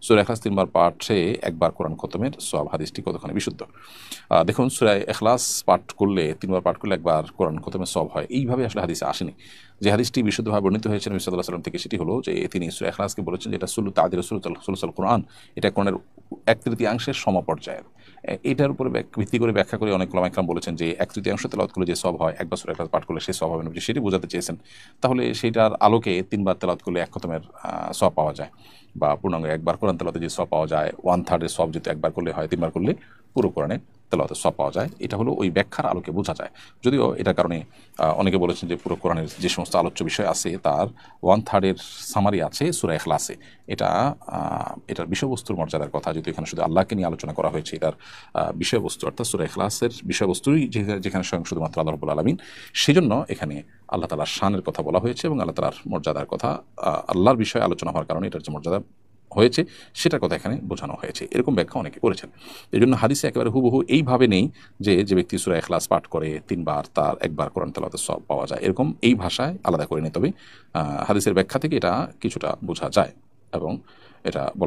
সূরা ইখলাস 3 বার পাঠে একবার কোরআন খতমের সওয়াব, হাদিসটি কতখানি বিশুদ্ধ? দেখুন, সূরা ইখলাস পাঠ করলে 3 বার পাঠ করলে একবার কোরআন খতমের সওয়াব হয়, এইভাবে আসলে হাদিসে আসেনি। যে হাদিসটি বিশুদ্ধভাবে বর্ণিত হয়েছে নবী সাল্লাল্লাহু আলাইহি ওয়াসাল্লাম থেকে, সেটি হলো যে তিনি সূরা ইখলাসকে বলেছেন যে এটা সুলুসুল কোরআন, এটা কোরআনের 1/3 সমপর্যায়ের। এটার উপরে ভিত্তি করে ব্যাখ্যা করে অনেক ওলামা ইকরাম বলেছেন যে 1/3 তেলাওয়াত করলে যে সওয়াব হয়, একবার সূরা ইখলাস পাঠ করলে সেই সওয়াব হবে না, সেটি বোঝাতে চেয়েছেন। তাহলে সেইটার আলোকে 3 বার তেলাওয়াত করলে এক খতমের সওয়াব পাওয়া যায়, বা পূর্ণাঙ্গ একবার কোরআন তেলাওয়াতে যে সওয়াব পাওয়া যায় 1/3 সওয়াব যেহেতু একবার করলে হয়, 3 বার করলে পুরো কোরআনে তেলাওয়াতের সওয়াব পাওয়া যায়। এটা হলো ওই ব্যাখ্যার আলোকে বোঝা যায়। যদিও এটার কারণে অনেকে বলেছেন যে পুরো কোরআনের যে সমস্ত আলোচ্য বিষয় আছে তার 1/3 সামারি আছে সূরা ইখলাসে। এটার বিষয়বস্তুর মর্যাদার কথা, যেহেতু এখানে শুধু আল্লাহকে নিয়ে আলোচনা করা হয়েছে, এটার বিষয়বস্তু অর্থাৎ সূরা ইখলাসের বিষয়বস্তুই যেখানে স্বয়ং শুধুমাত্র আল্লাহ রাব্বুল আলামিন, সেজন্য এখানে আল্লাহ তাআলার শানের কথা বলা হয়েছে এবং আল্লাহ তাআলার মর্যাদার কথা, আল্লাহর বিষয়ে আলোচনা হওয়ার কারণে এটার যে মর্যাদা হয়েছে সেটার কথা এখানে বোঝানো হয়েছে। এরকম ব্যাখ্যা অনেকে করেছেন। এই জন্য হাদিসে একেবারে হুবহু এইভাবে নেই যে ব্যক্তি সূরা ইখলাস পাঠ করে 3 বার তার একবার কোরআন তেলাওয়াতের সওয়াব পাওয়া যায়, এরকম এই ভাষায় আলাদা করে নিতে হবে। হাদিসের ব্যাখ্যা থেকে এটা কিছুটা বোঝা যায় এবং এটা বলা